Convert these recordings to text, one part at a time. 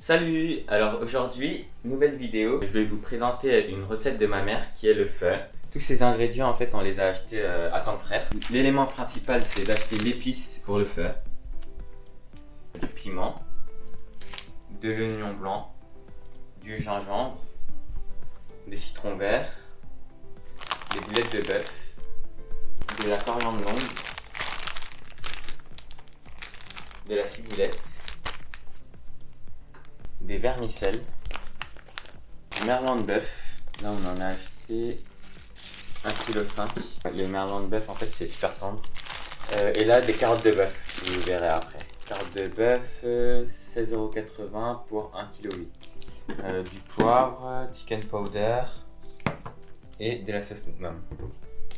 Salut! Alors aujourd'hui, nouvelle vidéo, je vais vous présenter une recette de ma mère qui est le pho. Tous ces ingrédients en fait on les a achetés à Tank Frère. L'élément principal c'est d'acheter l'épice pour le pho, du piment, de l'oignon blanc, du gingembre, des citrons verts, des boulettes de bœuf, de la coriandre longue, de la ciboulette, des vermicelles, du merlan de bœuf. Là on en a acheté 1,5 kg. Le merlan de bœuf en fait c'est super tendre. Et là des carottes de bœuf, vous verrez après. Carottes de bœuf, 16,80 € pour 1,8 kg. Du poivre, chicken powder et de la sauce mom.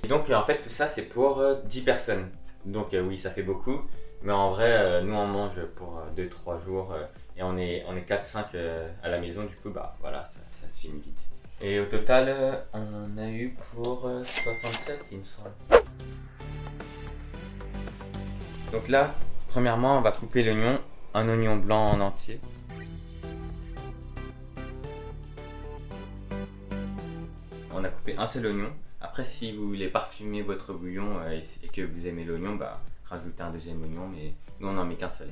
Et donc en fait tout ça c'est pour 10 personnes. Donc oui ça fait beaucoup. Mais en vrai nous on mange pour 2-3 jours. Et on est 4-5 à la maison, du coup bah voilà, ça se finit vite. Et au total, on a eu pour 67 il me semble. Donc là, premièrement on va couper l'oignon, un oignon blanc en entier. On a coupé un seul oignon. Après si vous voulez parfumer votre bouillon et que vous aimez l'oignon, bah rajoutez un deuxième oignon, mais nous on en met qu'un seul.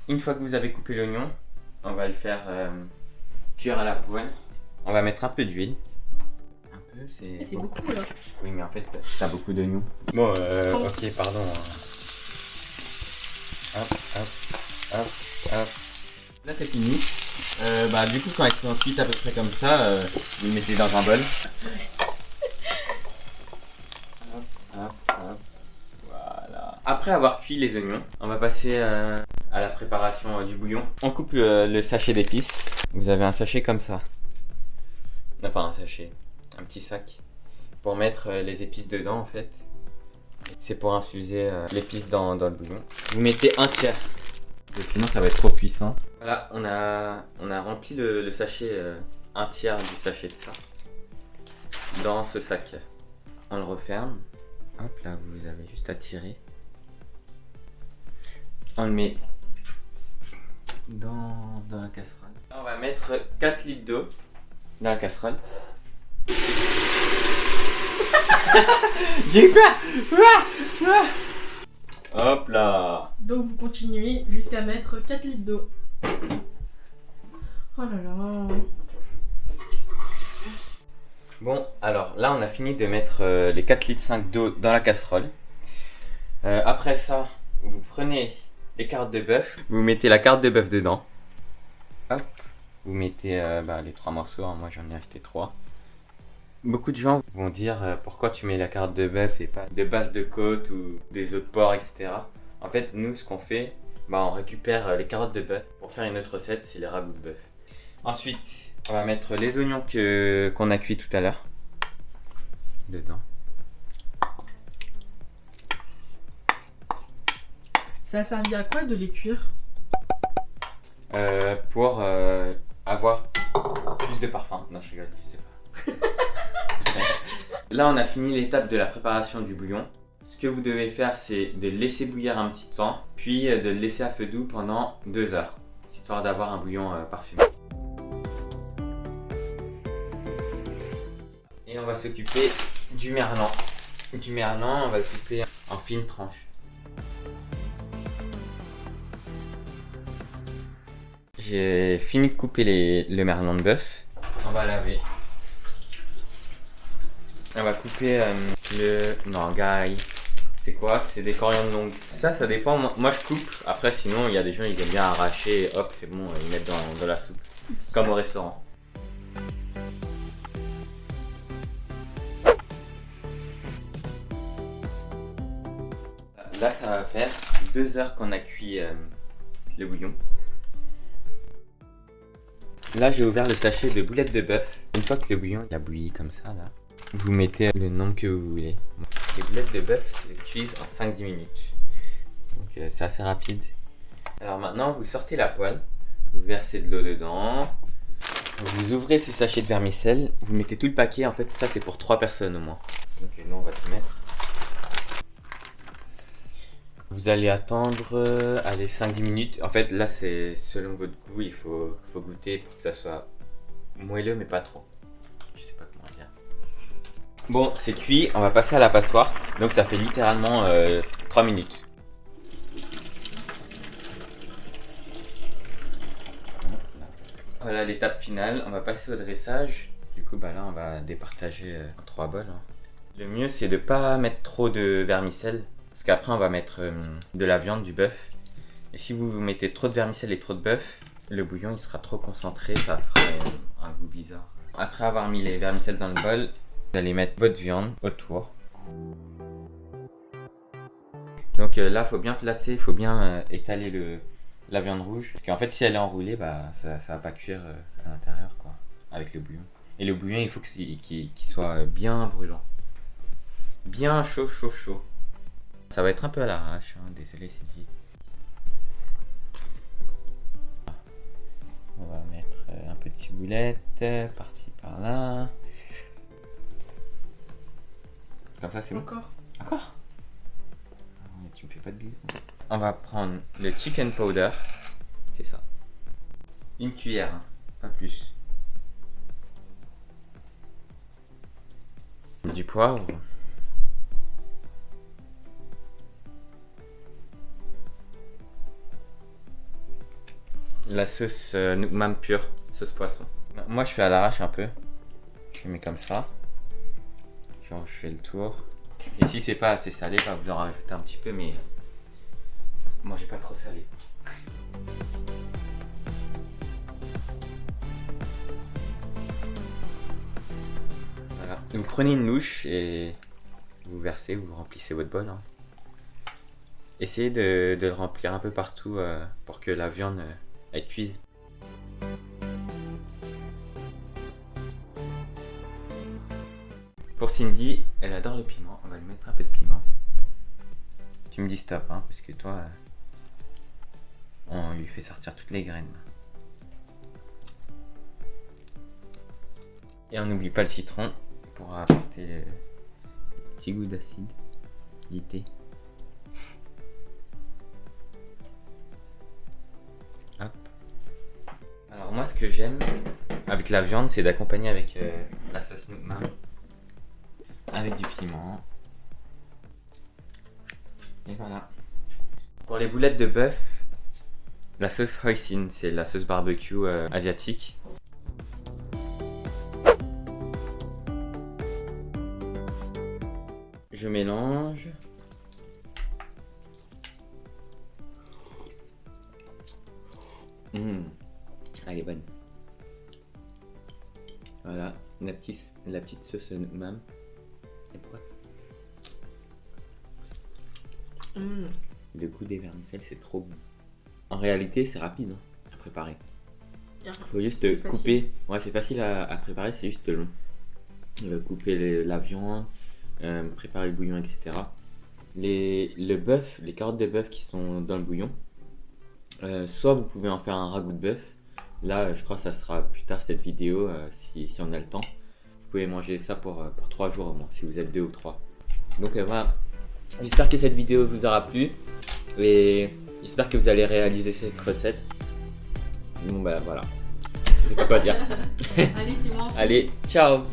Une fois que vous avez coupé l'oignon, on va le faire cuire à la poêle. On va mettre un peu d'huile. Un peu, c'est bon. Beaucoup là. Oui, mais en fait, t'as beaucoup d'oignons. Bon, ok, pardon. Hop, hop, hop, hop. Là, c'est fini. Bah, du coup, quand ils sont cuits à peu près comme ça, vous le mettez dans un bol. Hop, hop, hop. Voilà. Après avoir cuit les oignons, on va passer à la préparation du bouillon. On coupe le sachet d'épices. Vous avez un sachet comme ça. Enfin un sachet, un petit sac. Pour mettre les épices dedans en fait. C'est pour infuser l'épice dans le bouillon. Vous mettez un tiers. Sinon ça va être trop puissant. Voilà, on a rempli le sachet, un tiers du sachet de ça. Dans ce sac. On le referme. Hop là, vous avez juste à tirer. On le met dans la casserole. Là, on va mettre 4 litres d'eau dans la casserole. J'ai quoi? Hop là. Donc vous continuez jusqu'à mettre 4 litres d'eau. Oh là là. Bon, alors là on a fini de mettre les 4 litres 5 d'eau dans la casserole. Après ça, vous prenez les carottes de bœuf, vous mettez la carotte de bœuf dedans. Hop, vous mettez les 3 morceaux, hein. Moi j'en ai acheté 3. Beaucoup de gens vont dire pourquoi tu mets la carotte de bœuf et pas de base de côte ou des os de porc, etc. En fait, nous ce qu'on fait, on récupère les carottes de bœuf pour faire une autre recette, c'est les ragoûts de bœuf. Ensuite, on va mettre les oignons qu'on a cuits tout à l'heure dedans. Ça a servi à quoi de les cuire? Pour avoir plus de parfum. Non, je rigole, je sais pas. Là, on a fini l'étape de la préparation du bouillon. Ce que vous devez faire, c'est de le laisser bouillir un petit temps, puis de le laisser à feu doux pendant 2 heures, histoire d'avoir un bouillon parfumé. Et on va s'occuper du merlan. Du merlan, on va le couper en fines tranches. J'ai fini de couper le merlan de bœuf. On va laver. On va couper Non, guy. C'est quoi? C'est des coriandres longues. Ça dépend. Moi, je coupe. Après, sinon, il y a des gens, ils aiment bien arracher. Et hop, c'est bon, ils mettent dans la soupe. Comme au restaurant. Là, ça va faire 2 heures qu'on a cuit le bouillon. Là, j'ai ouvert le sachet de boulettes de bœuf. Une fois que le bouillon il a bouilli comme ça, là, vous mettez le nombre que vous voulez. Les boulettes de bœuf se cuisent en 5-10 minutes. Donc, c'est assez rapide. Alors maintenant, vous sortez la poêle. Vous versez de l'eau dedans. Vous ouvrez ce sachet de vermicelle. Vous mettez tout le paquet. En fait, ça, c'est pour 3 personnes au moins. Donc, nous, on va tout mettre. Vous allez attendre allez 5-10 minutes. En fait là c'est selon votre goût, il faut goûter pour que ça soit moelleux mais pas trop. Je sais pas comment dire. Bon c'est cuit, on va passer à la passoire. Donc ça fait littéralement 3 minutes. Voilà l'étape finale, on va passer au dressage. Du coup bah là on va départager en 3 bols. Hein. Le mieux c'est de pas mettre trop de vermicelle. Parce qu'après on va mettre de la viande, du bœuf. Et si vous mettez trop de vermicelle et trop de bœuf, le bouillon il sera trop concentré, ça fera un goût bizarre. Après avoir mis les vermicelles dans le bol, vous allez mettre votre viande autour. Donc là faut bien placer, il faut bien étaler la viande rouge. Parce qu'en fait si elle est enroulée, bah, ça va pas cuire à l'intérieur quoi, avec le bouillon. Et le bouillon il faut qu'il soit bien brûlant. Bien chaud, chaud, chaud. Ça va être un peu à l'arrache, hein. Désolé c'est dit. On va mettre un peu de ciboulette par-ci par-là. Comme ça c'est bon. Encore tu me fais pas de billes. On va prendre le chicken powder. C'est ça. Une cuillère, hein, pas plus. Du poivre. La sauce Nookmam pure, sauce poisson. Moi je fais à l'arrache un peu. Je mets comme ça. Genre je fais le tour. Et si c'est pas assez salé, bah, vous en rajoutez un petit peu, mais moi j'ai pas trop salé. Voilà. Vous prenez une louche et vous versez, vous remplissez votre bol. Hein. Essayez de le remplir un peu partout pour que la viande elle cuise. Pour Cindy, elle adore le piment. On va lui mettre un peu de piment. Tu me dis stop, hein, parce que toi, on lui fait sortir toutes les graines. Et on n'oublie pas le citron pour apporter le petit goût d'acidité. Hop. Alors moi, ce que j'aime avec la viande, c'est d'accompagner avec la sauce Nookmam. Avec du piment. Et voilà. Pour les boulettes de bœuf, la sauce hoisin, c'est la sauce barbecue asiatique. Je mélange. Elle est bonne. Voilà, la petite sauce Nookmam. Et pourquoi Le goût des vermicelles, c'est trop bon. En réalité, c'est rapide hein, à préparer. Il faut juste couper. Ouais, c'est facile à préparer, c'est juste long. Couper la viande, préparer le bouillon, etc. Le bœuf, les carottes de bœuf qui sont dans le bouillon, soit vous pouvez en faire un ragoût de bœuf. Là, je crois que ça sera plus tard cette vidéo, si on a le temps. Vous pouvez manger ça pour 3 jours au moins, si vous êtes 2 ou 3. Donc voilà, j'espère que cette vidéo vous aura plu. Et j'espère que vous allez réaliser cette recette. Bon bah voilà, je sais pas quoi dire. Allez, c'est moi. Allez, ciao.